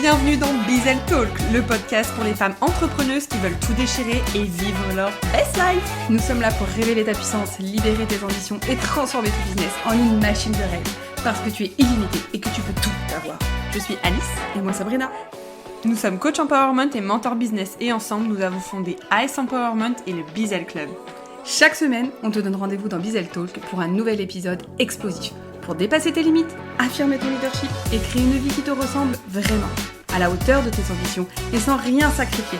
bienvenue dans Bizel Talk, le podcast pour les femmes entrepreneuses qui veulent tout déchirer et vivre leur best life. Nous sommes là pour révéler ta puissance, libérer tes ambitions et transformer ton business en une machine de rêve. Parce que tu es illimité et que tu peux tout avoir. Je suis Alice et moi Sabrina. Nous sommes coach empowerment et mentor business et ensemble nous avons fondé AS Empowerment et le Bizel Club. Chaque semaine, on te donne rendez-vous dans Bizel Talk pour un nouvel épisode explosif. Pour dépasser tes limites, affirmer ton leadership et créer une vie qui te ressemble vraiment, à la hauteur de tes ambitions et sans rien sacrifier.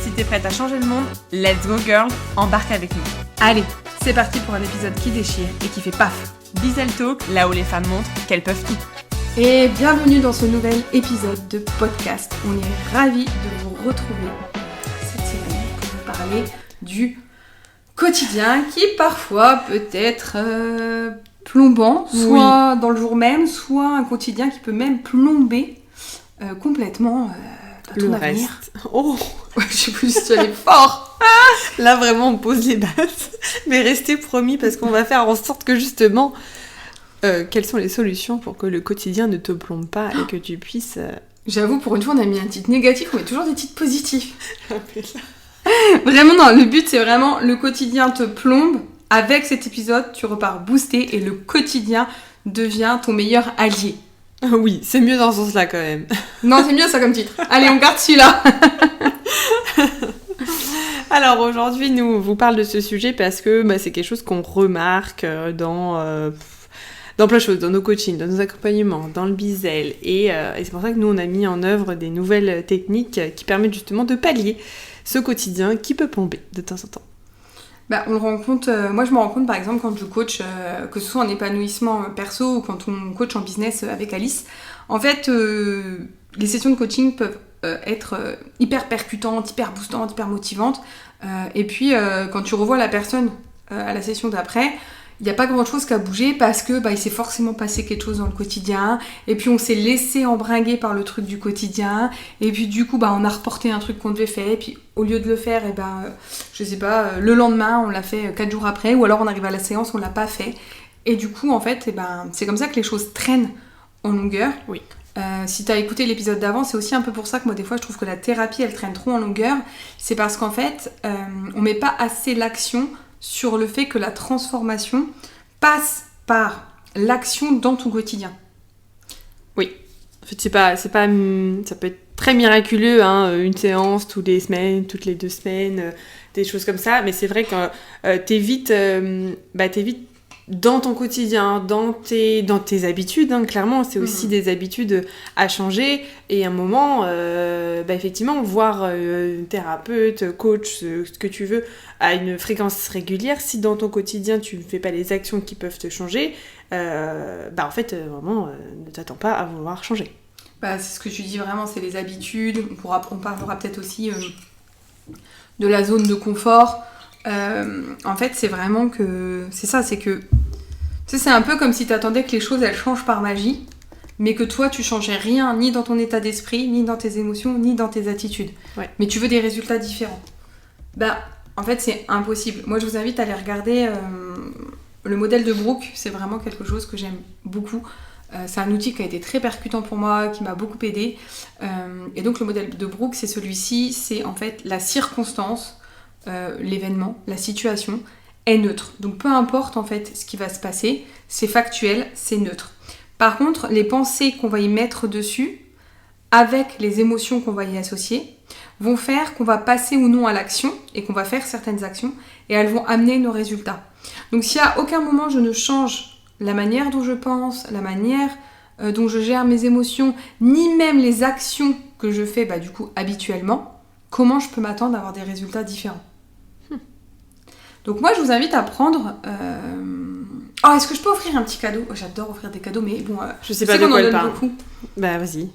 Si t'es prête à changer le monde, let's go girl, embarque avec nous. Allez, c'est parti pour un épisode qui déchire et qui fait paf. Bizel Talk, là où les femmes montrent qu'elles peuvent tout. Et bienvenue dans ce nouvel épisode de podcast. On est ravis de vous retrouver cette semaine pour vous parler du quotidien qui parfois peut être plombant, soit dans le jour même, soit un quotidien qui peut même plomber complètement ton avenir. Reste. Oh, je sais plus si tu allais fort. là vraiment on pose les bases. Mais restez promis parce qu'on va faire en sorte que justement, quelles sont les solutions pour que le quotidien ne te plombe pas et que tu puisses... J'avoue, pour une fois on a mis un titre négatif, on met toujours des titres positifs. Vraiment non, le but c'est vraiment le quotidien te plombe. Avec cet épisode, tu repars boosté et le quotidien devient ton meilleur allié. Oui, c'est mieux dans ce sens-là quand même. Non, c'est mieux ça comme titre. Allez, on garde celui-là. Alors aujourd'hui, nous on vous parle de ce sujet parce que c'est quelque chose qu'on remarque dans plein de choses, dans nos coachings, dans nos accompagnements, dans le Bizel. Et c'est pour ça que nous on a mis en œuvre des nouvelles techniques qui permettent justement de pallier ce quotidien qui peut plomber de temps en temps. On le rend compte, moi je me rends compte par exemple quand je coach, que ce soit en épanouissement perso ou quand on coach en business avec Alice, en fait les sessions de coaching peuvent être hyper percutantes, hyper boostantes, hyper motivantes, et puis quand tu revois la personne à la session d'après, il n'y a pas grand chose qui a bougé parce que il s'est forcément passé quelque chose dans le quotidien, et puis on s'est laissé embringuer par le truc du quotidien, et puis du coup on a reporté un truc qu'on devait faire, et puis au lieu de le faire, je sais pas, le lendemain on l'a fait 4 jours après, ou alors on arrive à la séance, on l'a pas fait, et du coup en fait c'est comme ça que les choses traînent en longueur. Oui. Si t'as écouté l'épisode d'avant, c'est aussi un peu pour ça que moi des fois je trouve que la thérapie elle traîne trop en longueur, c'est parce qu'en fait on met pas assez l'action sur le fait que la transformation passe par l'action dans ton quotidien. Oui. En fait, c'est pas, ça peut être très miraculeux, une séance toutes les 2 semaines, des choses comme ça, mais c'est vrai que t'évites dans ton quotidien, dans tes habitudes, clairement, c'est aussi des habitudes à changer, et à un moment, effectivement, voir thérapeute, coach, ce que tu veux, à une fréquence régulière, si dans ton quotidien, tu ne fais pas les actions qui peuvent te changer, en fait, vraiment, ne t'attends pas à vouloir changer. C'est ce que tu dis vraiment, c'est les habitudes, on parlera peut-être aussi de la zone de confort. En fait, c'est vraiment que... C'est ça, c'est que... Tu sais, c'est un peu comme si t'attendais que les choses, elles changent par magie, mais que toi, tu changeais rien, ni dans ton état d'esprit, ni dans tes émotions, ni dans tes attitudes. Ouais. Mais tu veux des résultats différents. En fait, c'est impossible. Moi, je vous invite à aller regarder le modèle de Brooke. C'est vraiment quelque chose que j'aime beaucoup. C'est un outil qui a été très percutant pour moi, qui m'a beaucoup aidée. Et donc, le modèle de Brooke, c'est celui-ci. C'est en fait la circonstance... l'événement, la situation est neutre. Donc peu importe en fait ce qui va se passer, c'est factuel, c'est neutre. Par contre, les pensées qu'on va y mettre dessus, avec les émotions qu'on va y associer, vont faire qu'on va passer ou non à l'action et qu'on va faire certaines actions et elles vont amener nos résultats. Donc si à aucun moment je ne change la manière dont je pense, la manière dont je gère mes émotions, ni même les actions que je fais du coup habituellement, comment je peux m'attendre à avoir des résultats différents ? Donc moi je vous invite à prendre... est-ce que je peux offrir un petit cadeau ? J'adore offrir des cadeaux, mais bon... je sais pas de quoi elle parle. Beaucoup. Vas-y.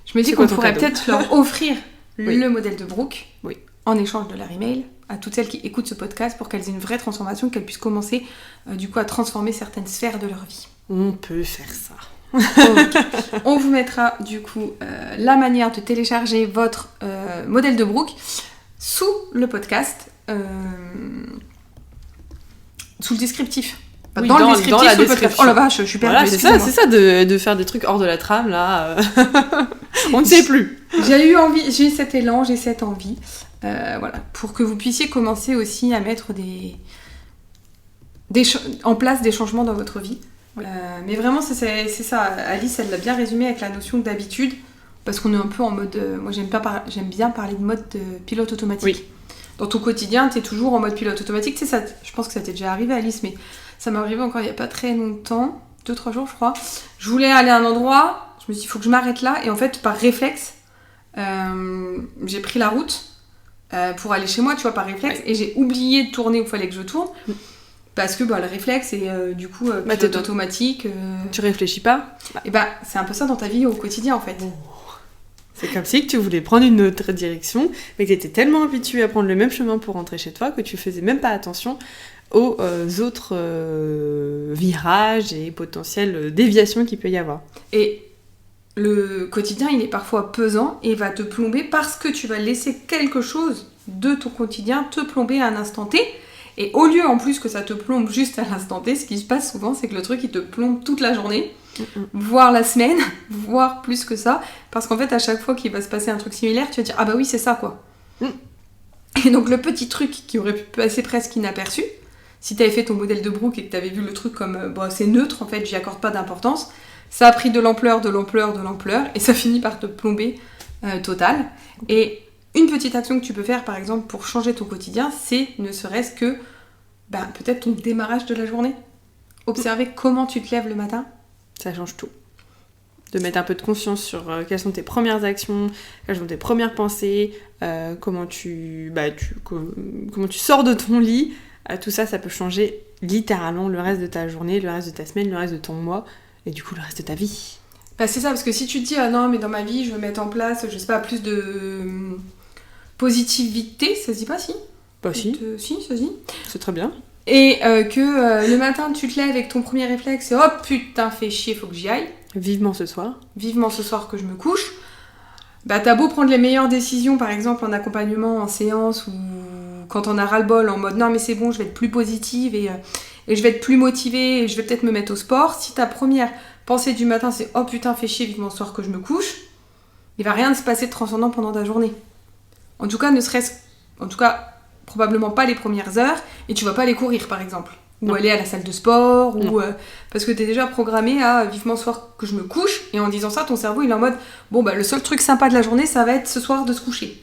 Je me dis qu'on pourrait peut-être leur offrir Oui. le modèle de Brooke, oui, en échange de leur email, à toutes celles qui écoutent ce podcast pour qu'elles aient une vraie transformation, qu'elles puissent commencer du coup à transformer certaines sphères de leur vie. On peut faire ça. Okay. On vous mettra du coup la manière de télécharger votre modèle de Brooke sous le podcast, sous le descriptif. Enfin, dans le descriptif la sur le podcast. description. Oh la vache, je suis perdue. Voilà, c'est ça de faire des trucs hors de la trame, là. On ne sait plus. J'ai eu cet élan, j'ai cette envie. Voilà, pour que vous puissiez commencer aussi à mettre en place des changements dans votre vie. Oui. Mais vraiment, c'est ça. Alice, elle l'a bien résumé avec la notion d'habitude, parce qu'on est un peu en mode... moi, j'aime bien parler de mode pilote automatique. Oui. Dans ton quotidien, t'es toujours en mode pilote automatique. Tu sais, ça, je pense que ça t'est déjà arrivé, Alice, mais ça m'est arrivé encore il n'y a pas très longtemps, 2-3 jours, je crois. Je voulais aller à un endroit, je me suis dit, il faut que je m'arrête là, et en fait, par réflexe, j'ai pris la route pour aller chez moi, tu vois, par réflexe, et j'ai oublié de tourner où il fallait que je tourne. Parce que le réflexe et du coup pilote automatique. Tu réfléchis pas. Et c'est un peu ça dans ta vie au quotidien en fait. Oh. C'est comme si tu voulais prendre une autre direction, mais que tu étais tellement habitué à prendre le même chemin pour rentrer chez toi que tu faisais même pas attention aux autres virages et potentielles déviations qu'il peut y avoir. Et le quotidien, il est parfois pesant et va te plomber parce que tu vas laisser quelque chose de ton quotidien te plomber à un instant T. Et au lieu en plus que ça te plombe juste à l'instant T, ce qui se passe souvent, c'est que le truc il te plombe toute la journée, voire la semaine, voire plus que ça, parce qu'en fait à chaque fois qu'il va se passer un truc similaire, tu vas dire ah bah oui c'est ça quoi. Et donc le petit truc qui aurait pu passer presque inaperçu, si t'avais fait ton modèle de Brooke et que t'avais vu le truc comme c'est neutre en fait, j'y accorde pas d'importance, ça a pris de l'ampleur, et ça finit par te plomber total. Et une petite action que tu peux faire, par exemple, pour changer ton quotidien, c'est ne serait-ce que peut-être ton démarrage de la journée. Observer comment tu te lèves le matin. Ça change tout. De mettre un peu de conscience sur quelles sont tes premières actions, quelles sont tes premières pensées, comment tu sors de ton lit. Tout ça, ça peut changer littéralement le reste de ta journée, le reste de ta semaine, le reste de ton mois, et du coup le reste de ta vie. C'est ça, parce que si tu te dis ah non mais dans ma vie je veux mettre en place, je sais pas, plus de positivité, ça se dit pas si ? Si. Si, ça se dit. C'est très bien. Et que le matin tu te lèves avec ton premier réflexe, c'est oh putain fais chier, faut que j'y aille. Vivement ce soir Que je me couche. T'as beau prendre les meilleures décisions, par exemple en accompagnement, en séance, ou quand on a ras-le-bol en mode non mais c'est bon, je vais être plus positive et je vais être plus motivée et je vais peut-être me mettre au sport. Si ta première pensée du matin c'est oh putain fais chier, vivement ce soir que je me couche, il va rien se passer de transcendant pendant ta journée. En tout cas, probablement pas les premières heures, et tu vas pas aller courir par exemple, ou aller à la salle de sport, ou parce que t'es déjà programmé à vivement ce soir que je me couche, et en disant ça, ton cerveau il est en mode bon le seul truc sympa de la journée, ça va être ce soir de se coucher.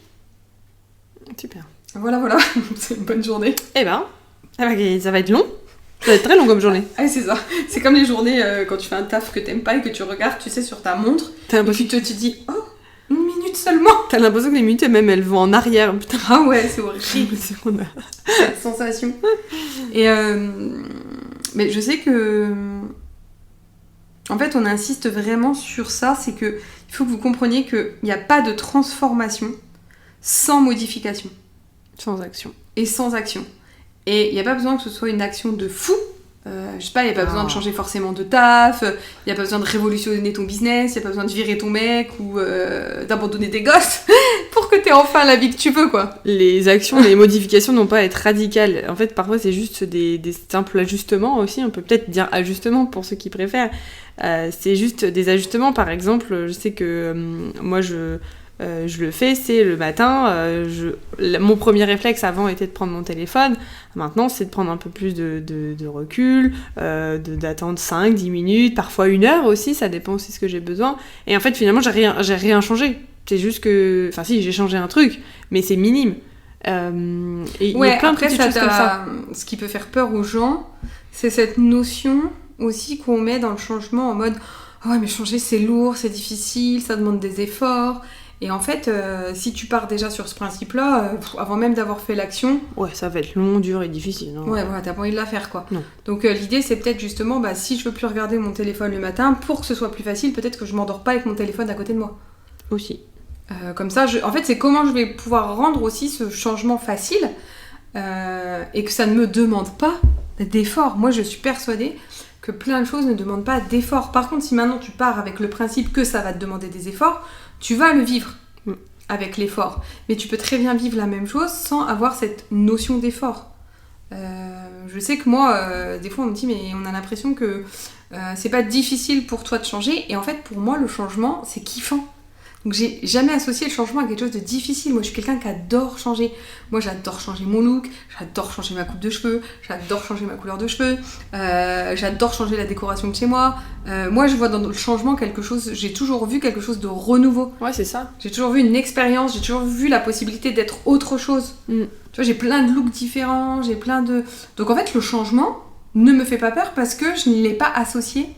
Super. Voilà, c'est une bonne journée. Ça va être long. Ça va être très long comme journée. Ah, c'est ça. C'est comme les journées quand tu fais un taf que t'aimes pas et que tu regardes, tu sais, sur ta montre, et puis tu te dis oh, 1 minute seulement. T'as l'impression que les minutes, même, elles vont en arrière. Putain. Ah ouais, c'est horrible. Cette sensation. Et mais je sais que... En fait, on insiste vraiment sur ça, c'est que il faut que vous compreniez qu'il n'y a pas de transformation sans modification. Sans action. Et sans action. Et il n'y a pas besoin que ce soit une action de fou. Je sais pas, il n'y a pas besoin de changer forcément de taf, il n'y a pas besoin de révolutionner ton business, il n'y a pas besoin de virer ton mec ou d'abandonner tes gosses pour que tu aies enfin la vie que tu veux, quoi. Les actions, les modifications n'ont pas à être radicales. En fait, parfois, c'est juste des simples ajustements aussi. On peut peut-être dire ajustements pour ceux qui préfèrent. C'est juste des ajustements. Par exemple, je sais que moi, je le fais, c'est le matin, mon premier réflexe avant était de prendre mon téléphone, maintenant c'est de prendre un peu plus de recul, d'attendre 5-10 minutes, parfois 1 heure aussi, ça dépend aussi de ce que j'ai besoin, et en fait finalement j'ai rien changé, c'est juste que, enfin si j'ai changé un truc, mais c'est minime, et il y a plein de petites choses comme ça. Ce qui peut faire peur aux gens, c'est cette notion aussi qu'on met dans le changement en mode oh ouais mais changer c'est lourd, c'est difficile, ça demande des efforts. Et en fait, si tu pars déjà sur ce principe-là, avant même d'avoir fait l'action... Ouais, ça va être long, dur et difficile. Hein. Ouais, t'as pas envie de la faire, quoi. Non. Donc l'idée, c'est peut-être justement, si je veux plus regarder mon téléphone le matin, pour que ce soit plus facile, peut-être que je m'endors pas avec mon téléphone à côté de moi. Aussi. Comme ça, en fait, c'est comment je vais pouvoir rendre aussi ce changement facile, et que ça ne me demande pas d'effort. Moi, je suis persuadée que plein de choses ne demandent pas d'effort. Par contre, si maintenant tu pars avec le principe que ça va te demander des efforts, tu vas le vivre avec l'effort. Mais tu peux très bien vivre la même chose sans avoir cette notion d'effort. Je sais que moi, des fois on me dit mais on a l'impression que c'est pas difficile pour toi de changer, et en fait pour moi le changement c'est kiffant. Donc j'ai jamais associé le changement à quelque chose de difficile. Moi je suis quelqu'un qui adore changer. Moi j'adore changer mon look, j'adore changer ma coupe de cheveux, j'adore changer ma couleur de cheveux, j'adore changer la décoration de chez moi. Moi je vois dans le changement quelque chose, j'ai toujours vu quelque chose de renouveau. Ouais, c'est ça. J'ai toujours vu une expérience, j'ai toujours vu la possibilité d'être autre chose. Tu vois, j'ai plein de looks différents, j'ai plein de... Donc en fait le changement ne me fait pas peur parce que je ne l'ai pas associé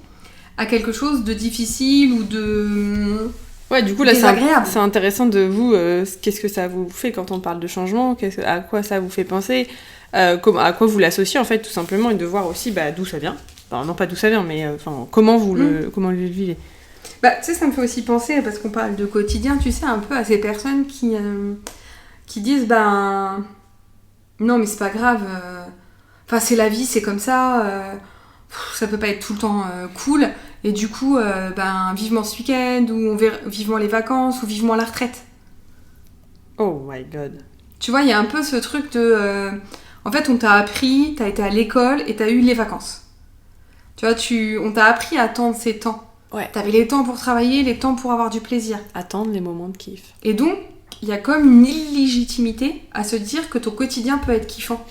à quelque chose de difficile ou de... Ouais, du coup, là, désagréable. c'est intéressant de vous. Qu'est-ce que ça vous fait quand on parle de changement, à quoi ça vous fait penser, à quoi vous l'associez, en fait, tout simplement, et de voir aussi d'où ça vient. Enfin, non, pas d'où ça vient, mais comment vous le vivez. Tu sais, ça me fait aussi penser, parce qu'on parle de quotidien, tu sais, un peu à ces personnes qui disent, non, mais c'est pas grave, enfin, c'est la vie, c'est comme ça, ça peut pas être tout le temps cool. Et du coup, vivement ce week-end, ou vivement les vacances, ou vivement la retraite. Oh my god. Tu vois, il y a un peu ce truc de... en fait, on t'a appris, t'as été à l'école et t'as eu les vacances. Tu vois, on t'a appris à attendre ces temps. Ouais. T'avais les temps pour travailler, les temps pour avoir du plaisir. Attendre les moments de kiff. Et donc, il y a comme une illégitimité à se dire que ton quotidien peut être kiffant.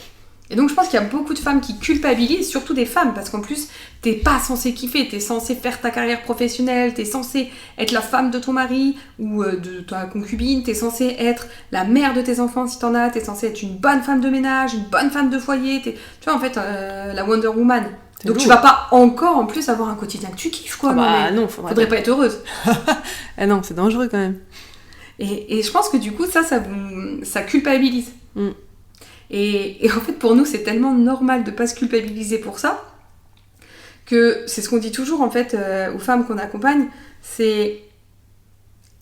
Et donc je pense qu'il y a beaucoup de femmes qui culpabilisent, surtout des femmes, parce qu'en plus, t'es pas censé kiffer, t'es censé faire ta carrière professionnelle, t'es censé être la femme de ton mari ou de ta concubine, t'es censé être la mère de tes enfants si t'en as, t'es censé être une bonne femme de ménage, une bonne femme de foyer, tu vois en fait la Wonder Woman. Donc lourd. Tu vas pas encore en plus avoir un quotidien que tu kiffes quoi. Non, faudrait pas être heureuse. Ah non, c'est dangereux quand même. Et je pense que du coup ça culpabilise. Et en fait, pour nous, c'est tellement normal de pas se culpabiliser pour ça, que c'est ce qu'on dit toujours, en fait, aux femmes qu'on accompagne, c'est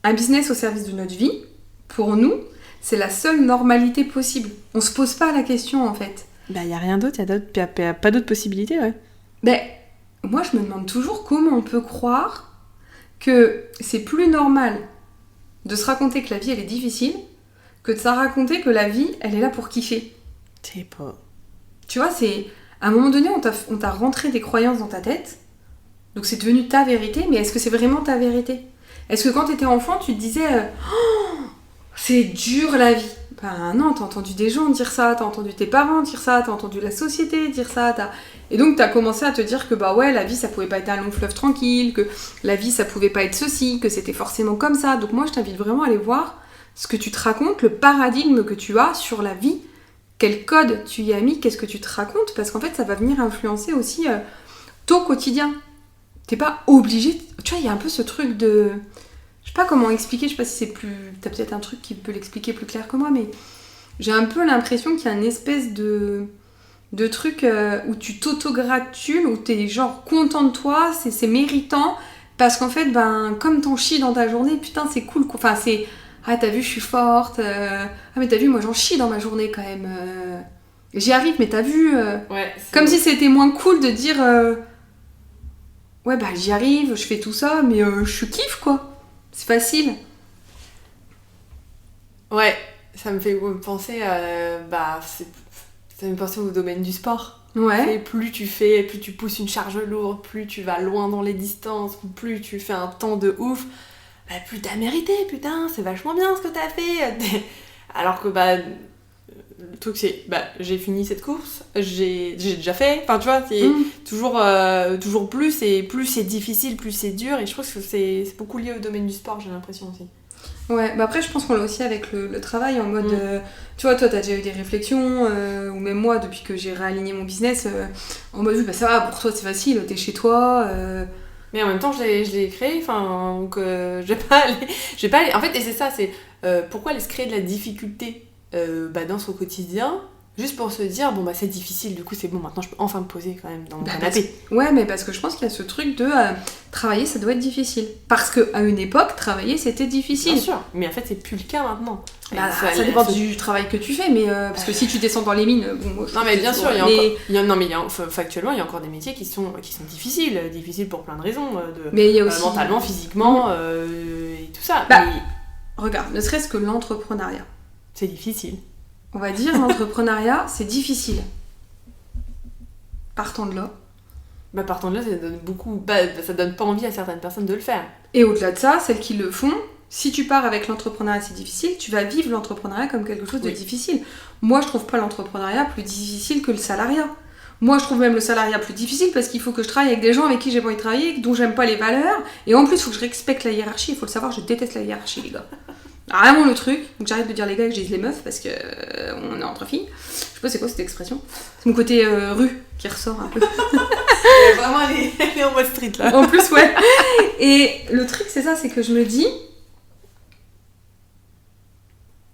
un business au service de notre vie. Pour nous, c'est la seule normalité possible. On se pose pas la question, en fait. Y a rien d'autre, y a pas d'autres possibilités, ouais. Moi, je me demande toujours comment on peut croire que c'est plus normal de se raconter que la vie, elle est difficile, que de se raconter que la vie, elle est là pour kiffer. C'est pas... Tu vois, c'est... À un moment donné, on t'a rentré des croyances dans ta tête, donc c'est devenu ta vérité, mais est-ce que c'est vraiment ta vérité ? Est-ce que quand t'étais enfant, tu te disais oh, c'est dur la vie ? Non, t'as entendu des gens dire ça, t'as entendu tes parents dire ça, t'as entendu la société dire ça, Et donc t'as commencé à te dire que la vie ça pouvait pas être un long fleuve tranquille, que la vie ça pouvait pas être ceci, que c'était forcément comme ça. Donc moi je t'invite vraiment à aller voir ce que tu te racontes, le paradigme que tu as sur la vie, quel code tu y as mis, qu'est-ce que tu te racontes, parce qu'en fait ça va venir influencer aussi ton quotidien. T'es pas obligé, tu vois, il y a un peu ce truc de... Je sais pas comment expliquer, je sais pas si c'est plus... T'as peut-être un truc qui peut l'expliquer plus clair que moi, mais j'ai un peu l'impression qu'il y a une espèce de truc où tu t'auto-gratules, où t'es genre content de toi, c'est méritant, parce qu'en fait, comme t'en chies dans ta journée, putain, c'est cool, quoi. Enfin, c'est... Ah, t'as vu, je suis forte. Ah, mais t'as vu, moi, j'en chie dans ma journée, quand même. J'y arrive, mais t'as vu... Ouais, comme si c'était moins cool de dire... Ouais, j'y arrive, je fais tout ça, mais je kiffe, quoi. C'est facile. Ouais, ça me fait penser à... ça me fait penser au domaine du sport. Ouais. Et plus tu fais, plus tu pousses une charge lourde, plus tu vas loin dans les distances, plus tu fais un temps de ouf... plus t'as mérité, putain, c'est vachement bien ce que t'as fait. Alors que le truc c'est, j'ai fini cette course, j'ai déjà fait, enfin tu vois, c'est toujours plus, et plus c'est difficile, plus c'est dur, et je pense que c'est beaucoup lié au domaine du sport, j'ai l'impression aussi. Ouais, après je pense qu'on l'a aussi avec le travail, en mode, tu vois, toi t'as déjà eu des réflexions, ou même moi depuis que j'ai réaligné mon business, en mode oui, ça va, pour toi c'est facile, t'es chez toi... Mais en même temps, je l'ai créé, enfin, donc je vais pas aller... En fait, et c'est ça, c'est pourquoi aller se créer de la difficulté dans son quotidien, juste pour se dire, c'est difficile, du coup, c'est bon, maintenant je peux enfin me poser quand même dans mon canapé. Ouais, mais parce que je pense qu'il y a ce truc de travailler, ça doit être difficile. Parce qu'à une époque, travailler, c'était difficile. Bien sûr, mais en fait, c'est plus le cas maintenant. Ça dépend du travail que tu fais, mais parce que si tu descends dans les mines, moi, non, mais bien sûr, factuellement, il y a encore des métiers qui sont difficiles pour plein de raisons, mais il y a aussi... mentalement, physiquement, et tout ça. Regarde, ne serait-ce que l'entrepreneuriat. C'est difficile. On va dire, l'entrepreneuriat, c'est difficile. partant de là. Bah, partant de là, ça donne beaucoup. Ça donne pas envie à certaines personnes de le faire. Et au-delà de ça, celles qui le font, si tu pars avec l'entrepreneuriat, c'est difficile, tu vas vivre l'entrepreneuriat comme quelque chose de difficile. Moi, je trouve pas l'entrepreneuriat plus difficile que le salariat. Moi, je trouve même le salariat plus difficile parce qu'il faut que je travaille avec des gens avec qui j'ai pas envie de travailler, dont j'aime pas les valeurs. Et en plus, il faut que je respecte la hiérarchie. Il faut le savoir, je déteste la hiérarchie, les gars. Vraiment le truc. Donc j'arrête de dire les gars et que je dise les meufs parce que on est entre filles. Je sais pas c'est quoi cette expression. C'est mon côté rue qui ressort un peu. Vraiment, elle est en mode street là. En plus, ouais. Et le truc, c'est ça, c'est que je me dis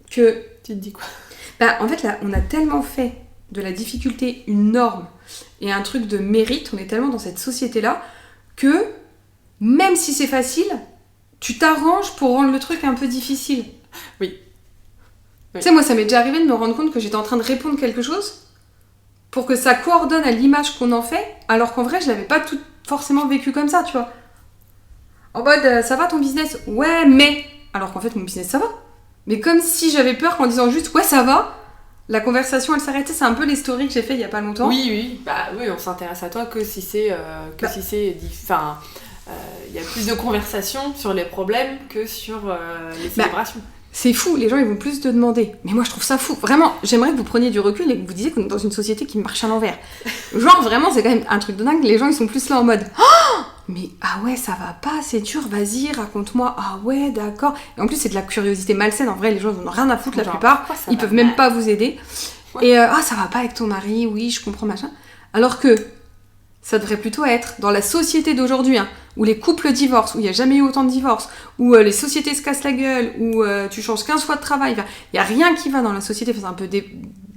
que... Tu te dis quoi? En fait, là, on a tellement fait de la difficulté une norme et un truc de mérite, on est tellement dans cette société-là, que même si c'est facile, tu t'arranges pour rendre le truc un peu difficile. Oui. Tu sais, moi, ça m'est déjà arrivé de me rendre compte que j'étais en train de répondre quelque chose pour que ça coordonne à l'image qu'on en fait, alors qu'en vrai, je l'avais pas tout forcément vécu comme ça, tu vois. En mode, ça va ton business? Ouais, mais... Alors qu'en fait, mon business, ça va. Mais comme si j'avais peur qu'en disant juste, ouais, ça va, la conversation, elle s'arrêtait. C'est un peu les stories que j'ai fait il y a pas longtemps. Oui, on s'intéresse à toi que si c'est... Enfin, il y a plus de conversations sur les problèmes que sur les célébrations. C'est fou, les gens ils vont plus te demander. Mais moi je trouve ça fou. Vraiment, j'aimerais que vous preniez du recul et que vous disiez qu'on est dans une société qui marche à l'envers. Genre vraiment, c'est quand même un truc de dingue. Les gens ils sont plus là en mode oh mais ah ouais, ça va pas, c'est dur, vas-y, raconte-moi. Ah ouais, d'accord. Et en plus, c'est de la curiosité malsaine. En vrai, les gens ils en ont rien à foutre la plupart. Ils peuvent même pas vous aider. Ouais. Et ça va pas avec ton mari, oui, je comprends, machin. Alors que ça devrait plutôt être dans la société d'aujourd'hui, hein, où les couples divorcent, où il n'y a jamais eu autant de divorces, où les sociétés se cassent la gueule, où tu changes 15 fois de travail. Il n'y a rien qui va dans la société. Enfin, c'est un peu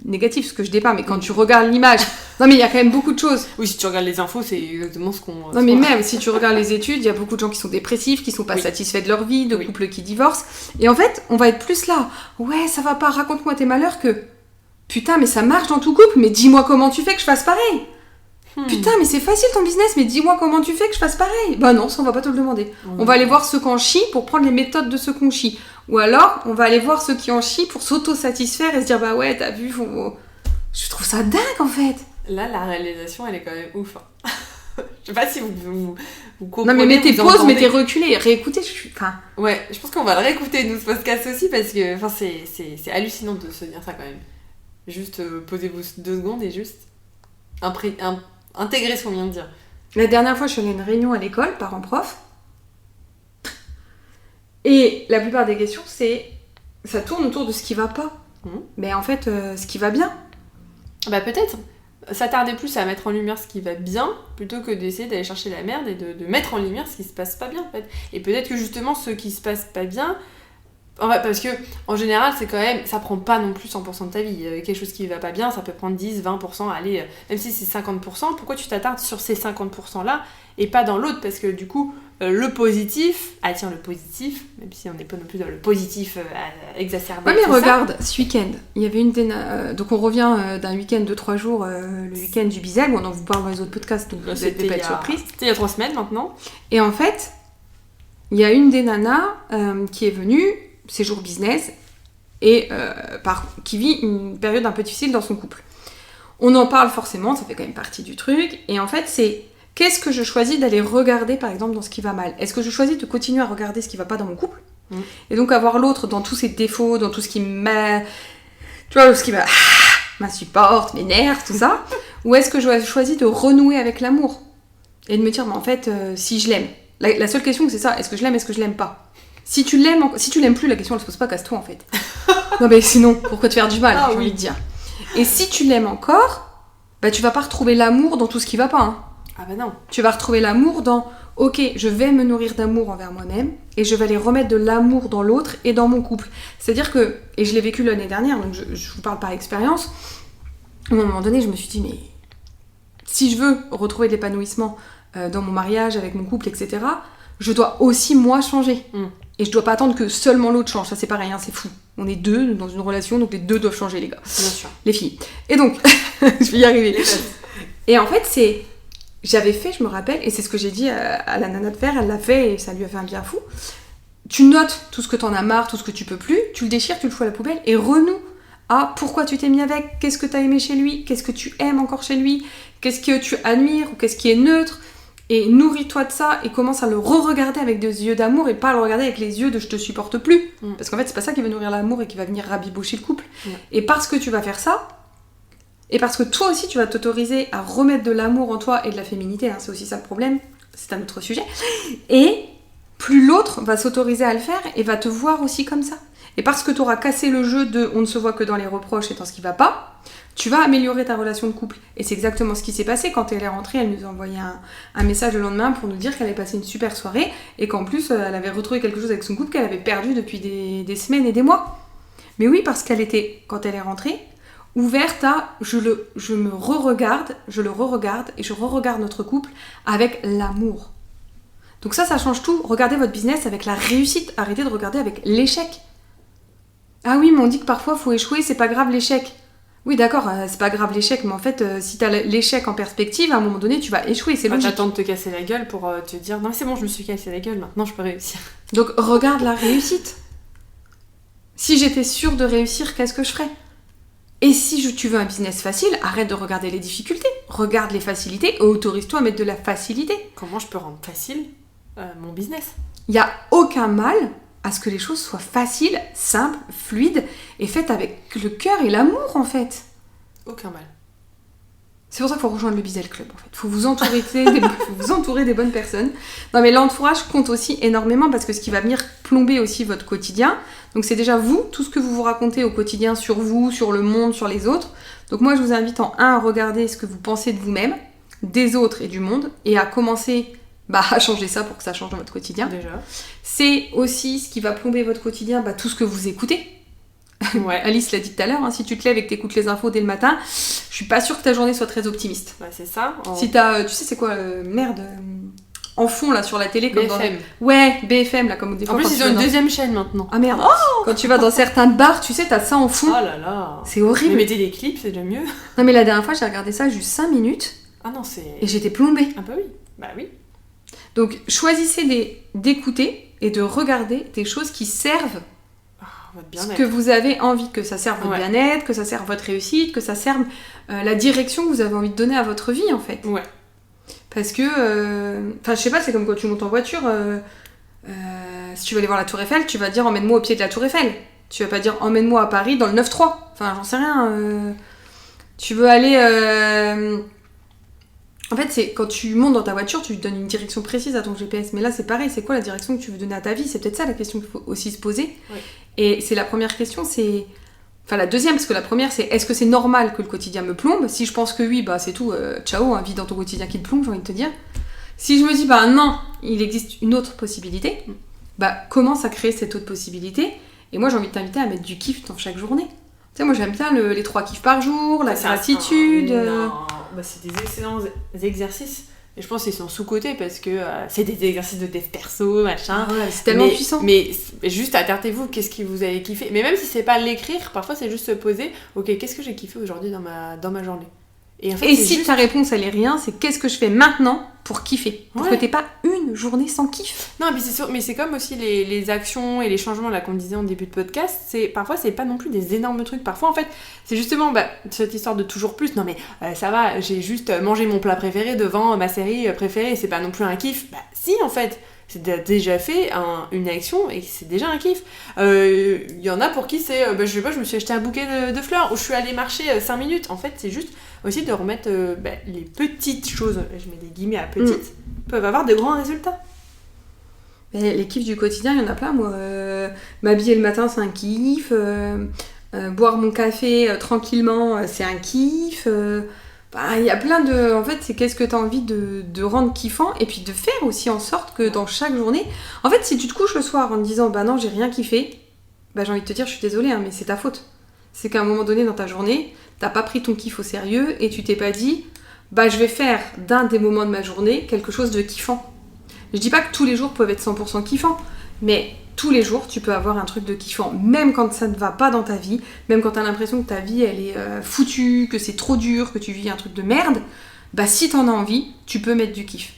négatif ce que je dépeins, mais quand tu regardes l'image... Non, mais il y a quand même beaucoup de choses. Oui, si tu regardes les infos, c'est exactement ce qu'on... Non, mais même si tu regardes les études, il y a beaucoup de gens qui sont dépressifs, qui sont pas satisfaits de leur vie, de couples qui divorcent. Et en fait, on va être plus là. Ouais, ça va pas, raconte-moi tes malheurs que... Putain, mais ça marche dans tout couple, mais dis-moi comment tu fais que je fasse pareil. Putain, mais c'est facile ton business, mais dis-moi comment tu fais que je fasse pareil. Bah non, ça on va pas te le demander. On va aller voir ceux qui en chient pour prendre les méthodes de ceux qui en chient. Ou alors, on va aller voir ceux qui en chient pour s'auto-satisfaire et se dire bah ouais, t'as vu, je trouve ça dingue en fait. Là, la réalisation, elle est quand même ouf. Hein. Je sais pas si vous comprenez. Non mais mettez pause, mettez reculez, réécoutez. Ouais, je pense qu'on va le réécouter nous ce podcast aussi parce que c'est hallucinant de se dire ça quand même. Juste posez-vous 2 secondes et juste intégrer ce qu'on vient de dire. La dernière fois, je suis allée à une réunion à l'école, parents-prof. Et la plupart des questions, ça tourne autour de ce qui va pas. Mais en fait, ce qui va bien. Bah peut-être. S'attarder plus à mettre en lumière ce qui va bien, plutôt que d'essayer d'aller chercher la merde et de mettre en lumière ce qui se passe pas bien, en fait. Et peut-être que justement, ce qui se passe pas bien... Parce que, en général, c'est quand même... Ça prend pas non plus 100% de ta vie. Quelque chose qui va pas bien, ça peut prendre 10, 20%, allez... Même si c'est 50%, pourquoi tu t'attardes sur ces 50%-là et pas dans l'autre? Parce que, du coup, le positif... Ah tiens, le positif, même si on n'est pas non plus dans le positif exacerbé. Ouais, mais regarde, ce week-end, il y avait une... donc on revient d'un week-end de 3 jours, le week-end du Bizag, où on en vous parle dans les autres podcasts, donc vous n'êtes pas surprise. C'était il y a 3 semaines, maintenant. Et en fait, il y a une des nanas qui est venue... séjour business, et qui vit une période un peu difficile dans son couple. On en parle forcément, ça fait quand même partie du truc, et en fait c'est, qu'est-ce que je choisis d'aller regarder par exemple dans ce qui va mal? Est-ce que je choisis de continuer à regarder ce qui va pas dans mon couple, et donc avoir l'autre dans tous ses défauts, dans tout ce qui ce qui m'insupporte, m'énerve, tout ça, ou est-ce que je choisis de renouer avec l'amour, et de me dire, mais en fait, si je l'aime, la seule question c'est ça, est-ce que je l'aime, est-ce que je l'aime pas? Si tu l'aimes plus, la question elle se pose pas, casse-toi en fait. Non mais sinon, pourquoi te faire du mal, j'ai envie de dire. Et si tu l'aimes encore, bah tu vas pas retrouver l'amour dans tout ce qui va pas. Hein. Ah bah non. Tu vas retrouver l'amour dans, ok, je vais me nourrir d'amour envers moi-même, et je vais aller remettre de l'amour dans l'autre et dans mon couple. C'est-à-dire que, et je l'ai vécu l'année dernière, donc je vous parle par expérience, à un moment donné je me suis dit, mais si je veux retrouver de l'épanouissement dans mon mariage, avec mon couple, etc., je dois aussi moi changer. Et je dois pas attendre que seulement l'autre change, ça c'est pareil, hein, c'est fou. On est 2 dans une relation, donc les 2 doivent changer, les gars. Bien sûr. Les filles. Et donc, je vais y arriver. Et en fait, j'avais fait, je me rappelle, et c'est ce que j'ai dit à la nana de faire, elle l'a fait et ça lui a fait un bien fou. Tu notes tout ce que t'en as marre, tout ce que tu peux plus, tu le déchires, tu le fous à la poubelle et renoue à pourquoi tu t'es mis avec, qu'est-ce que tu as aimé chez lui, qu'est-ce que tu aimes encore chez lui, qu'est-ce que tu admires ou qu'est-ce qui est neutre. Et nourris-toi de ça et commence à le re-regarder avec des yeux d'amour et pas à le regarder avec les yeux de je te supporte plus. Parce qu'en fait, c'est pas ça qui va nourrir l'amour et qui va venir rabibocher le couple. Et parce que tu vas faire ça, et parce que toi aussi tu vas t'autoriser à remettre de l'amour en toi et de la féminité, c'est aussi ça le problème, c'est un autre sujet, et plus l'autre va s'autoriser à le faire et va te voir aussi comme ça. Et parce que tu auras cassé le jeu de on ne se voit que dans les reproches et dans ce qui va pas, tu vas améliorer ta relation de couple. Et c'est exactement ce qui s'est passé. Quand elle est rentrée, elle nous a envoyé un message le lendemain pour nous dire qu'elle avait passé une super soirée et qu'en plus, elle avait retrouvé quelque chose avec son couple qu'elle avait perdu depuis des semaines et des mois. Mais oui, parce qu'elle était, quand elle est rentrée, ouverte à je me re-regarde, je le re-regarde et je re-regarde notre couple avec l'amour. Donc ça change tout. Regardez votre business avec la réussite. Arrêtez de regarder avec l'échec. Ah oui, mais on dit que parfois, il faut échouer, c'est pas grave l'échec. Oui, d'accord, c'est pas grave l'échec, mais en fait, si t'as l'échec en perspective, à un moment donné, tu vas échouer, c'est logique. T'attends de te casser la gueule pour te dire « Non, c'est bon, je me suis cassé la gueule, maintenant je peux réussir. » Donc, regarde la réussite. Si j'étais sûre de réussir, qu'est-ce que je ferais ? Et si tu veux un business facile, arrête de regarder les difficultés. Regarde les facilités et autorise-toi à mettre de la facilité. Comment je peux rendre facile mon business ? Il n'y a aucun mal à ce que les choses soient faciles, simples, fluides et faites avec le cœur et l'amour en fait. Aucun mal. C'est pour ça qu'il faut rejoindre le Bizel Club en fait. Il faut vous entourer des bonnes personnes. Non mais l'entourage compte aussi énormément parce que ce qui va venir plomber aussi votre quotidien. Donc c'est déjà vous, tout ce que vous vous racontez au quotidien sur vous, sur le monde, sur les autres. Donc moi je vous invite à regarder ce que vous pensez de vous-même, des autres et du monde et à commencer à changer ça pour que ça change dans votre quotidien. Déjà. C'est aussi ce qui va plomber votre quotidien, tout ce que vous écoutez. Ouais. Alice l'a dit tout à l'heure, si tu te lèves et que t'écoutes les infos dès le matin, je suis pas sûre que ta journée soit très optimiste. C'est ça. Si t'as, tu sais c'est quoi, en fond là sur la télé comme BFM. Ouais, BFM là comme des fois. En plus ils ont une deuxième chaîne maintenant. Ah merde. Quand tu vas dans certains bars, tu sais, t'as ça en fond. Oh là là. C'est horrible. Mais mettez des clips, c'est déjà mieux. Non mais la dernière fois j'ai regardé ça juste 5 minutes. Ah non c'est. Et j'étais plombée. Ah bah oui. Bah oui. Donc choisissez d'écouter et de regarder des choses qui servent votre bien-être. Ce que vous avez envie, que ça serve votre bien-être, que ça serve votre réussite, que ça serve la direction que vous avez envie de donner à votre vie en fait. Ouais. Parce que, je sais pas, c'est comme quand tu montes en voiture, si tu veux aller voir la Tour Eiffel, tu vas dire emmène-moi au pied de la Tour Eiffel. Tu vas pas dire emmène-moi à Paris dans le 9-3. Enfin, j'en sais rien. Tu veux aller... En fait, c'est quand tu montes dans ta voiture, tu donnes une direction précise à ton GPS. Mais là, c'est pareil. C'est quoi la direction que tu veux donner à ta vie ? C'est peut-être ça la question qu'il faut aussi se poser. Oui. Et c'est la première question, c'est... Enfin, la deuxième, parce que la première, c'est est-ce que c'est normal que le quotidien me plombe ? Si je pense que oui, c'est tout. Ciao, vis dans ton quotidien qui te plombe, j'ai envie de te dire. Si je me dis, non, il existe une autre possibilité, commence à créer cette autre possibilité. Et moi, j'ai envie de t'inviter à mettre du kiff dans chaque journée. Tu sais, moi, j'aime bien les 3 kiffs par jour, la gratitude... c'est des excellents exercices. Et je pense qu'ils sont sous-cotés parce que c'est des exercices de test perso, machin. C'est tellement puissant. Mais juste attardez-vous, qu'est-ce que vous avez kiffé ? Mais même si c'est pas l'écrire, parfois c'est juste se poser, ok, qu'est-ce que j'ai kiffé aujourd'hui dans ma journée ? Et, en fait, et si ta réponse elle est rien, c'est qu'est-ce que je fais maintenant pour kiffer ? Pour que t'aies pas une journée sans kiff. Non, mais c'est sûr, mais c'est comme aussi les actions et les changements là qu'on disait en début de podcast, parfois c'est pas non plus des énormes trucs. Parfois en fait, c'est justement cette histoire de toujours plus. Non mais ça va, j'ai juste mangé mon plat préféré devant ma série préférée, c'est pas non plus un kiff. Si en fait, c'est déjà fait une action et c'est déjà un kiff. Il y en a pour qui c'est, je sais pas, je me suis acheté un bouquet de fleurs ou je suis allée marcher 5 minutes. En fait, c'est juste aussi de remettre les petites choses, je mets des guillemets à petites, peuvent avoir de grands résultats. Mais les kiffs du quotidien, il y en a plein. Moi, m'habiller le matin, c'est un kiff. Boire mon café tranquillement, c'est un kiff. Il y a plein de... En fait, c'est qu'est-ce que tu as envie de rendre kiffant et puis de faire aussi en sorte que dans chaque journée... En fait, si tu te couches le soir en te disant « non, j'ai rien kiffé », j'ai envie de te dire « je suis désolée, mais c'est ta faute ». C'est qu'à un moment donné dans ta journée, t'as pas pris ton kiff au sérieux et tu t'es pas dit « je vais faire d'un des moments de ma journée quelque chose de kiffant ». Je dis pas que tous les jours peuvent être 100% kiffants, mais tous les jours, tu peux avoir un truc de kiffant, même quand ça ne va pas dans ta vie, même quand t'as l'impression que ta vie, elle est foutue, que c'est trop dur, que tu vis un truc de merde, si t'en as envie, tu peux mettre du kiff.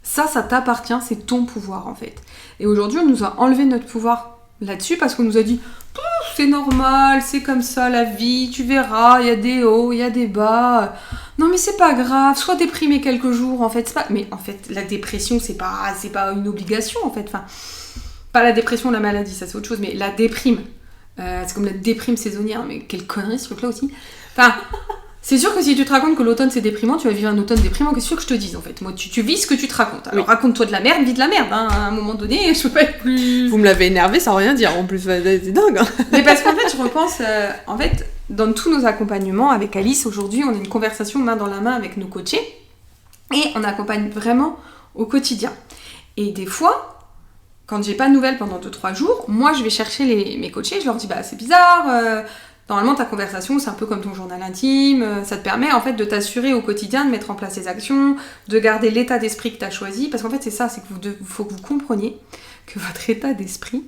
Ça t'appartient, c'est ton pouvoir, en fait. Et aujourd'hui, on nous a enlevé notre pouvoir là-dessus, parce qu'on nous a dit c'est normal, c'est comme ça la vie, tu verras, il y a des hauts, il y a des bas. Non mais c'est pas grave, sois déprimé quelques jours en fait, c'est pas... Mais en fait, la dépression, c'est pas une obligation en fait. Enfin, pas la dépression, la maladie, ça c'est autre chose, mais la déprime. C'est comme la déprime saisonnière, mais quelle connerie ce truc-là aussi. Enfin, c'est sûr que si tu te racontes que l'automne c'est déprimant, tu vas vivre un automne déprimant, qu'est-ce que je te dise en fait. Moi, tu vis ce que tu te racontes. Alors raconte-toi de la merde, vis de la merde, hein. À un moment donné, je peux pas être plus... Vous me l'avez énervé sans rien dire en plus, c'est dingue. Hein. Mais parce qu'en fait, je repense, en fait, dans tous nos accompagnements avec Alice, aujourd'hui, on a une conversation main dans la main avec nos coachés, et on accompagne vraiment au quotidien. Et des fois... Quand j'ai pas de nouvelles pendant 2-3 jours, moi je vais chercher mes coachés, je leur dis c'est bizarre, normalement ta conversation c'est un peu comme ton journal intime, ça te permet en fait de t'assurer au quotidien de mettre en place des actions, de garder l'état d'esprit que tu as choisi, parce qu'en fait c'est ça, c'est qu'il faut que vous compreniez que votre état d'esprit,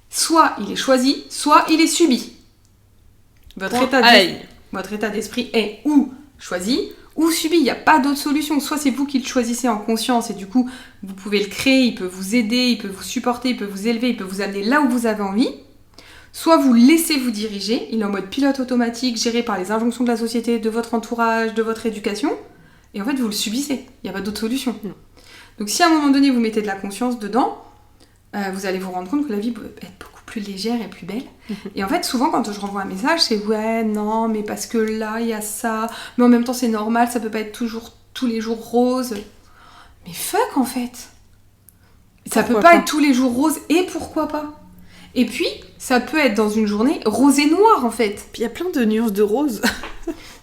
soit il est choisi, soit il est subi. Votre état d'esprit est ou choisi, ou subi, il n'y a pas d'autre solution. Soit c'est vous qui le choisissez en conscience et du coup, vous pouvez le créer, il peut vous aider, il peut vous supporter, il peut vous élever, il peut vous amener là où vous avez envie. Soit vous laissez vous diriger, il est en mode pilote automatique, géré par les injonctions de la société, de votre entourage, de votre éducation, et en fait vous le subissez, il n'y a pas d'autre solution. Non. Donc si à un moment donné vous mettez de la conscience dedans, vous allez vous rendre compte que la vie peut être beaucoup plus légère et plus belle. Et en fait, souvent, quand je renvoie un message, c'est « Ouais, non, mais parce que là, il y a ça. Mais en même temps, c'est normal, ça peut pas être toujours, tous les jours rose. » Mais fuck, en fait. Ça peut pas être tous les jours rose, et pourquoi pas? Et puis, ça peut être dans une journée rose et noir, en fait. Puis il y a plein de nuances de rose.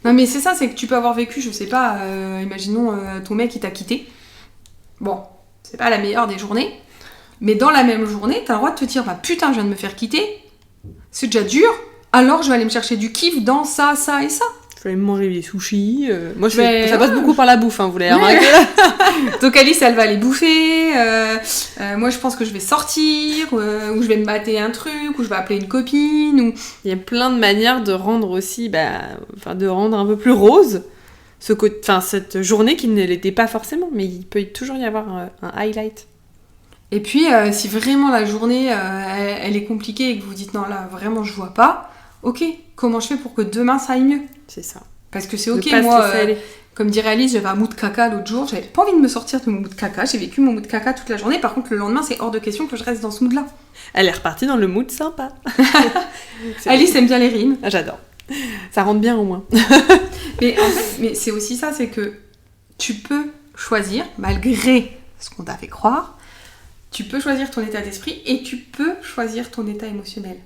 Non, mais c'est ça, c'est que tu peux avoir vécu, je sais pas, imaginons ton mec, il t'a quitté. Bon, c'est pas la meilleure des journées. Mais dans la même journée, t'as le droit de te dire putain, je viens de me faire quitter, c'est déjà dur, alors je vais aller me chercher du kiff dans ça, ça et ça. Je vais aller me manger des sushis. Moi, ça passe beaucoup par la bouffe, hein, vous l'avez remarqué. Donc Alice, elle va aller bouffer. Moi, je pense que je vais sortir, ou je vais me mater un truc, ou je vais appeler une copine. Ou... Il y a plein de manières de rendre aussi, de rendre un peu plus rose cette journée qui ne l'était pas forcément, mais il peut toujours y avoir un highlight. Et puis, si vraiment la journée, elle est compliquée et que vous dites « Non, là, vraiment, je vois pas », ok, comment je fais pour que demain, ça aille mieux? C'est ça. Parce que c'est ok, moi, comme dirait Alice, j'avais un mood caca l'autre jour, j'avais pas envie de me sortir de mon mood caca, j'ai vécu mon mood caca toute la journée, par contre, le lendemain, c'est hors de question que je reste dans ce mood-là. Elle est repartie dans le mood sympa. Alice aime bien les rimes. Ah, j'adore. Ça rentre bien, au moins. mais c'est aussi ça, c'est que tu peux choisir, malgré ce qu'on t'a fait croire, tu peux choisir ton état d'esprit et tu peux choisir ton état émotionnel.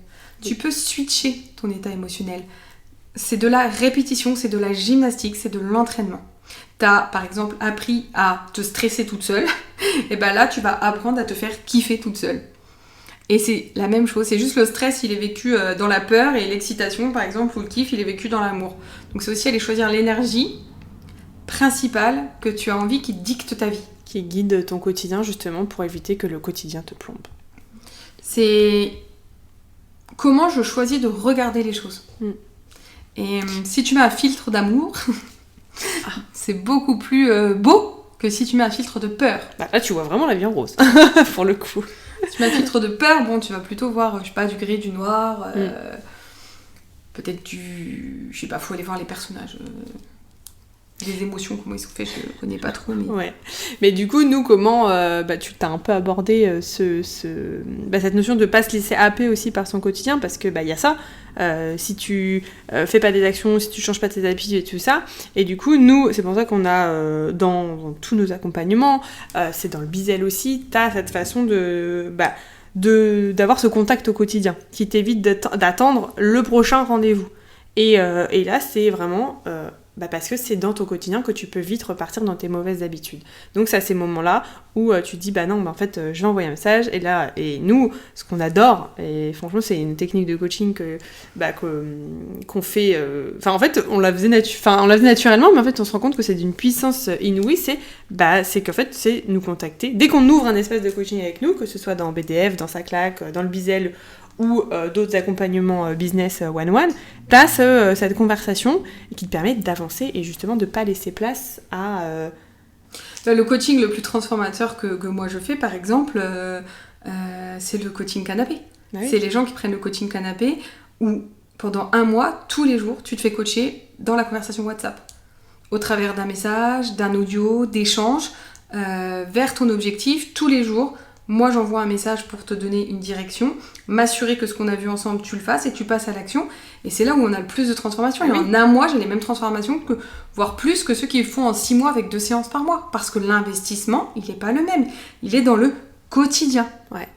Oui. Tu peux switcher ton état émotionnel. C'est de la répétition, c'est de la gymnastique, c'est de l'entraînement. T'as, par exemple, appris à te stresser toute seule, et là, tu vas apprendre à te faire kiffer toute seule. Et c'est la même chose, c'est juste le stress, il est vécu dans la peur, et l'excitation, par exemple, ou le kiff, il est vécu dans l'amour. Donc c'est aussi aller choisir l'énergie principale que tu as envie qui dicte ta vie. Qui guide ton quotidien justement pour éviter que le quotidien te plombe. C'est comment je choisis de regarder les choses. Et si tu mets un filtre d'amour, c'est beaucoup plus beau que si tu mets un filtre de peur. Là tu vois vraiment la vie en rose, pour le coup. Si tu mets un filtre de peur, tu vas plutôt voir, je sais pas, du gris, du noir, peut-être faut aller voir les personnages... Des émotions, comment ils sont faits, je connais pas trop. Mais... Ouais. Mais du coup, nous, comment tu t'as un peu abordé cette notion de pas se laisser happer aussi par son quotidien, parce que y a ça. Si tu fais pas des actions, si tu changes pas tes habitudes et tout ça. Et du coup, nous, c'est pour ça qu'on a dans tous nos accompagnements, c'est dans le Bizel aussi, t'as cette façon d'avoir ce contact au quotidien qui t'évite d'attendre le prochain rendez-vous. Et là, c'est vraiment... parce que c'est dans ton quotidien que tu peux vite repartir dans tes mauvaises habitudes. Donc c'est à ces moments-là où tu te dis non, en fait je vais envoyer un message, et nous, ce qu'on adore, et franchement c'est une technique de coaching qu'on fait, en fait on la faisait naturellement, mais en fait on se rend compte que c'est d'une puissance inouïe, c'est qu'en fait c'est nous contacter, dès qu'on ouvre un espace de coaching avec nous, que ce soit dans BDF, dans sa claque, dans le Bizel, ou d'autres accompagnements business one-one, t'as cette conversation qui te permet d'avancer et justement de pas laisser place à... Le coaching le plus transformateur que moi je fais, par exemple, c'est le coaching canapé. Ah oui. C'est les gens qui prennent le coaching canapé. où pendant 1 mois, tous les jours, tu te fais coacher dans la conversation WhatsApp. Au travers d'un message, d'un audio, d'échanges, vers ton objectif, tous les jours. Moi, j'envoie un message pour te donner une direction, m'assurer que ce qu'on a vu ensemble, tu le fasses et tu passes à l'action. Et c'est là où on a le plus de transformations. Et en 1 mois, j'ai les mêmes transformations, voire plus que ceux qui le font en 6 mois avec 2 séances par mois. Parce que l'investissement, il n'est pas le même. Il est dans le quotidien. Ouais.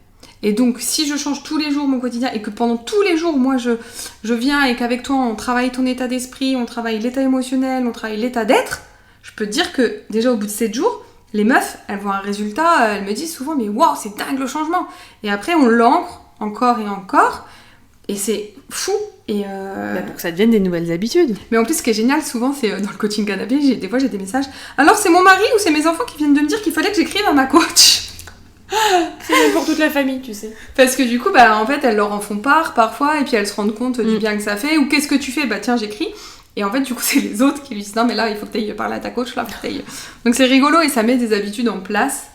Et donc, si je change tous les jours mon quotidien et que pendant tous les jours, moi, je viens et qu'avec toi, on travaille ton état d'esprit, on travaille l'état émotionnel, on travaille l'état d'être, je peux te dire que déjà au bout de 7 jours, les meufs, elles voient un résultat, elles me disent souvent « mais waouh, c'est dingue le changement !» Et après, on l'ancre encore et encore, et c'est fou. Et pour que ça devienne des nouvelles habitudes. Mais en plus, ce qui est génial, souvent, c'est dans le coaching canapé, des fois j'ai des messages « alors c'est mon mari ou c'est mes enfants qui viennent de me dire qu'il fallait que j'écrive à ma coach ?» C'est pour toute la famille, tu sais. Parce que du coup, en fait, elles leur en font part parfois, et puis elles se rendent compte du bien que ça fait, ou qu'est-ce que tu fais ? Tiens, j'écris. Et en fait, du coup, c'est les autres qui lui disent « non, mais là, il faut que tu ailles parler à ta coach, là, faut que t'ailles... » Donc c'est rigolo, et ça met des habitudes en place,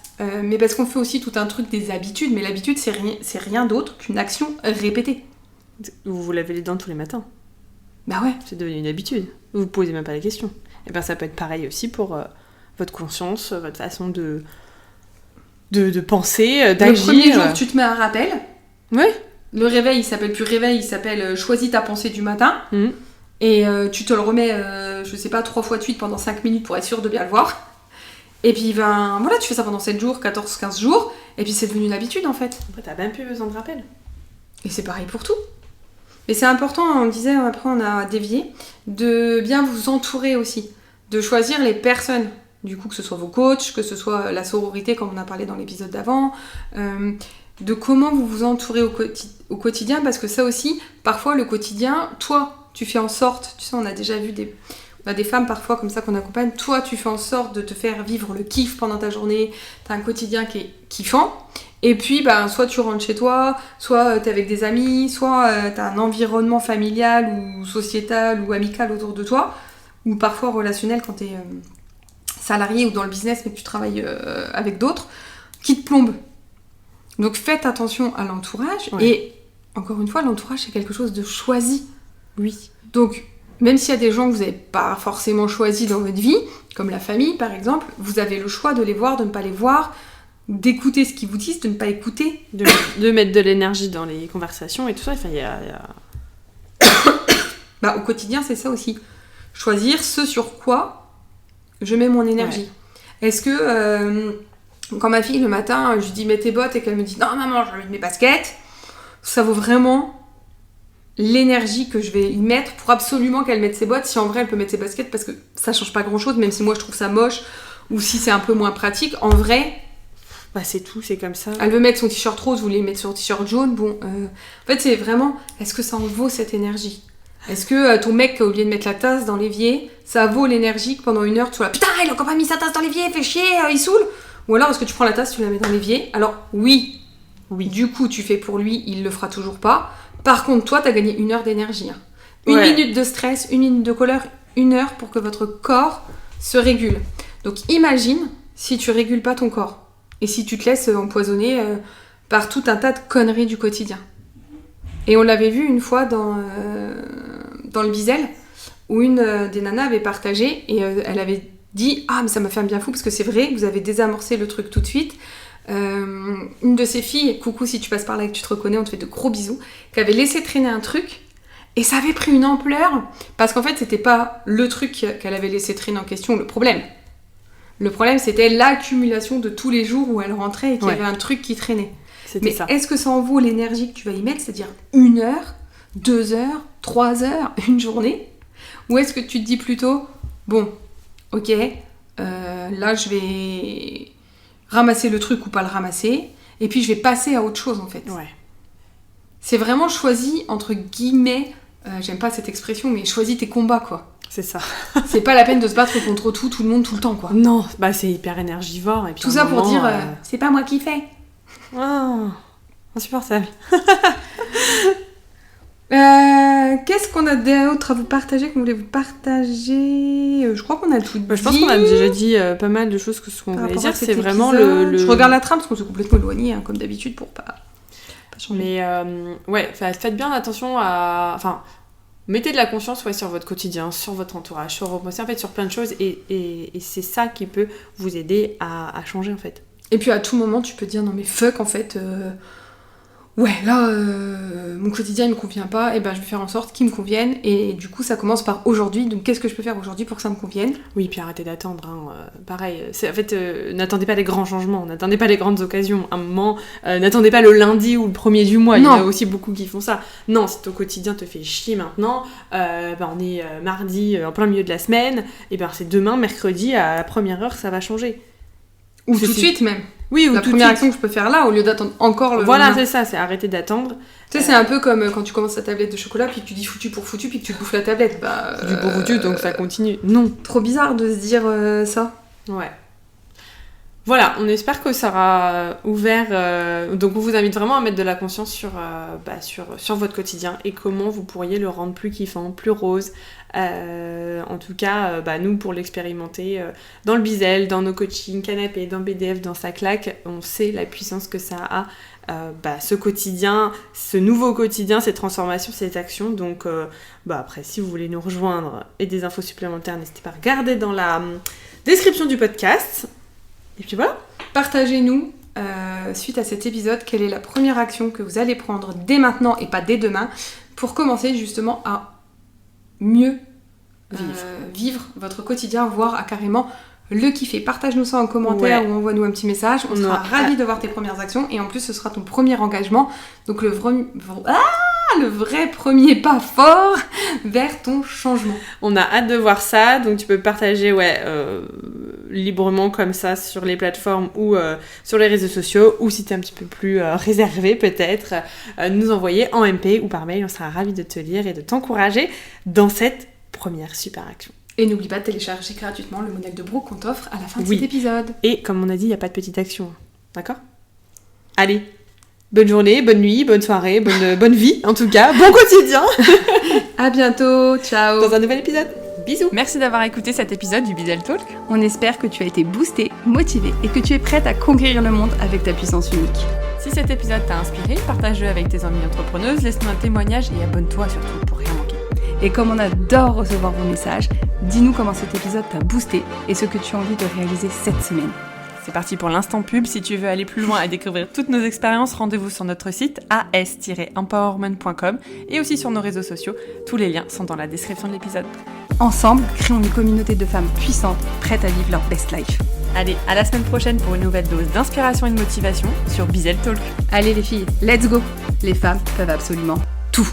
mais parce qu'on fait aussi tout un truc des habitudes, mais l'habitude, c'est rien d'autre qu'une action répétée. Vous vous lavez les dents tous les matins. Bah ouais. C'est devenu une habitude. Vous vous posez même pas la question. Et ça peut être pareil aussi pour votre conscience, votre façon de penser, d'agir. Le premier jour, tu te mets un rappel. Oui. Le réveil, il s'appelle plus réveil, il s'appelle choisis ta pensée du matin. Et tu te le remets, je sais pas, 3 fois de suite pendant 5 minutes pour être sûr de bien le voir. Et puis, voilà, tu fais ça pendant 7 jours, 14, 15 jours. Et puis, c'est devenu une habitude, en fait. Après, t'as même plus besoin de rappel. Et c'est pareil pour tout. Et c'est important, on disait, après on a dévié, de bien vous entourer aussi. De choisir les personnes. Du coup, que ce soit vos coachs, que ce soit la sororité, comme on a parlé dans l'épisode d'avant. De comment vous vous entourez au quotidien. Parce que ça aussi, parfois, le quotidien, toi, tu fais en sorte, tu sais, on a déjà vu on a des femmes parfois comme ça qu'on accompagne, toi tu fais en sorte de te faire vivre le kiff pendant ta journée, t'as un quotidien qui est kiffant, et puis soit tu rentres chez toi, soit t'es avec des amis, soit t'as un environnement familial ou sociétal ou amical autour de toi, ou parfois relationnel quand t'es salarié ou dans le business mais que tu travailles avec d'autres, qui te plombent. Donc faites attention à l'entourage, et encore une fois, l'entourage c'est quelque chose de choisi. Oui. Donc, même s'il y a des gens que vous n'avez pas forcément choisis dans votre vie, comme la famille par exemple, vous avez le choix de les voir, de ne pas les voir, d'écouter ce qu'ils vous disent, de ne pas écouter. De mettre de l'énergie dans les conversations et tout ça. Enfin, il y a... Au quotidien, c'est ça aussi. Choisir ce sur quoi je mets mon énergie. Ouais. Est-ce que, quand ma fille, le matin, je lui dis « mets tes bottes » et qu'elle me dit « non maman, j'ai envie de mes baskets », ça vaut vraiment... l'énergie que je vais y mettre pour absolument qu'elle mette ses bottes, si en vrai elle peut mettre ses baskets, parce que ça change pas grand chose, même si moi je trouve ça moche, ou si c'est un peu moins pratique, en vrai c'est tout, c'est comme ça. Elle veut mettre son t-shirt rose, vous voulez mettre son t-shirt jaune, en fait c'est vraiment, est-ce que ça en vaut cette énergie ? Est-ce que ton mec qui a oublié de mettre la tasse dans l'évier, ça vaut l'énergie que pendant 1 heure tu sois là, putain il a encore pas mis sa tasse dans l'évier, fait chier, il saoule ? Ou alors est-ce que tu prends la tasse, tu la mets dans l'évier ? Alors oui, du coup tu fais pour lui, il le fera toujours pas. Par contre, toi, t'as gagné 1 heure d'énergie. 1 minute de stress, 1 minute de colère, 1 heure pour que votre corps se régule. Donc imagine si tu régules pas ton corps et si tu te laisses empoisonner par tout un tas de conneries du quotidien. Et on l'avait vu une fois dans le Bizel, où une des nanas avait partagé et elle avait dit « Ah, mais ça m'a fait un bien fou parce que c'est vrai, vous avez désamorcé le truc tout de suite. » Une de ses filles, coucou si tu passes par là et que tu te reconnais, on te fait de gros bisous, qui avait laissé traîner un truc et ça avait pris une ampleur parce qu'en fait c'était pas le truc qu'elle avait laissé traîner en question le problème c'était l'accumulation de tous les jours où elle rentrait et qu'il y avait un truc qui traînait. Mais ça. Est-ce que ça en vaut l'énergie que tu vas y mettre, c'est-à-dire 1 heure, 2 heures, 3 heures, une journée, ou est-ce que tu te dis plutôt bon ok là je vais ramasser le truc ou pas le ramasser, et puis je vais passer à autre chose en fait. C'est vraiment choisi, entre guillemets, j'aime pas cette expression, mais choisis tes combats quoi. C'est ça. C'est pas la peine de se battre contre tout le monde, tout le temps quoi. Non, c'est hyper énergivore. Et puis tout ça pour dire, c'est pas moi qui fais. Oh, insupportable. Qu'est-ce qu'on a d'autre à vous partager, qu'on voulait vous partager ? Je crois qu'on a tout dit. Je pense qu'on a déjà dit pas mal de choses que ce qu'on voulait dire. C'est vraiment le... Je regarde la trame parce qu'on s'est complètement éloigné, comme d'habitude, pour pas... pas changer. Mais faites bien attention à... Enfin, mettez de la conscience sur votre quotidien, sur votre entourage, sur vos pensées, en fait, sur plein de choses. Et c'est ça qui peut vous aider à changer, en fait. Et puis à tout moment, tu peux dire non mais fuck, en fait, mon quotidien il me convient pas, et ben je vais faire en sorte qu'il me convienne. Et du coup, ça commence par aujourd'hui. Donc qu'est-ce que je peux faire aujourd'hui pour que ça me convienne ? Oui, puis arrêtez d'attendre. Pareil, n'attendez pas les grands changements, n'attendez pas les grandes occasions. À un moment, n'attendez pas le lundi ou le 1er du mois. Non. Il y en a aussi beaucoup qui font ça. Non, si ton quotidien te fait chier maintenant, on est mardi, en plein milieu de la semaine, et ben c'est demain, mercredi, à la première heure, ça va changer. Ou tout de suite même. Oui, ou la première action que je peux faire là, au lieu d'attendre encore le... Voilà, c'est ça, c'est arrêter d'attendre. Tu sais, c'est un peu comme quand tu commences ta tablette de chocolat, puis que tu dis foutu pour foutu, puis que tu bouffes la tablette. Du pour foutu, donc ça continue. Non. Trop bizarre de se dire ça. Ouais. Voilà, on espère que ça aura ouvert... donc on vous invite vraiment à mettre de la conscience sur votre quotidien et comment vous pourriez le rendre plus kiffant, plus rose. En tout cas, nous, pour l'expérimenter dans le Bizel, dans nos coachings canapé, dans BDF, dans sa claque, on sait la puissance que ça a, ce quotidien, ce nouveau quotidien, ces transformations, ces actions. Donc après, si vous voulez nous rejoindre et des infos supplémentaires, n'hésitez pas à regarder dans la description du podcast. Et puis voilà. Partagez-nous, suite à cet épisode, quelle est la première action que vous allez prendre dès maintenant et pas dès demain pour commencer justement à mieux vivre votre quotidien, voire à carrément le kiffer. Partage-nous ça en commentaire ou envoie-nous un petit message. On sera ravis de voir tes premières actions et en plus ce sera ton premier engagement. Donc le vrai premier pas fort vers ton changement. On a hâte de voir ça, donc tu peux partager librement comme ça sur les plateformes ou sur les réseaux sociaux, ou si t'es un petit peu plus réservé peut-être, nous envoyer en MP ou par mail. On sera ravis de te lire et de t'encourager dans cette première super action. Et n'oublie pas de télécharger gratuitement le modèle de Brooke qu'on t'offre à la fin de cet épisode. Et comme on a dit, il n'y a pas de petite action. D'accord ? Allez, bonne journée, bonne nuit, bonne soirée, bonne vie en tout cas, bon quotidien. À bientôt, ciao. Dans un nouvel épisode. Bisous. Merci d'avoir écouté cet épisode du Bizel Talk. On espère que tu as été boosté, motivé et que tu es prête à conquérir le monde avec ta puissance unique. Si cet épisode t'a inspiré, partage-le avec tes amies entrepreneuses, laisse-nous un témoignage et abonne-toi surtout pour rien manquer. Et comme on adore recevoir vos messages, dis-nous comment cet épisode t'a boosté et ce que tu as envie de réaliser cette semaine. C'est parti pour l'instant pub. Si tu veux aller plus loin et découvrir toutes nos expériences, rendez-vous sur notre site as-empowerment.com et aussi sur nos réseaux sociaux. Tous les liens sont dans la description de l'épisode. Ensemble, créons une communauté de femmes puissantes, prêtes à vivre leur best life. Allez, à la semaine prochaine pour une nouvelle dose d'inspiration et de motivation sur Bizel Talk. Allez les filles, let's go. Les femmes peuvent absolument tout.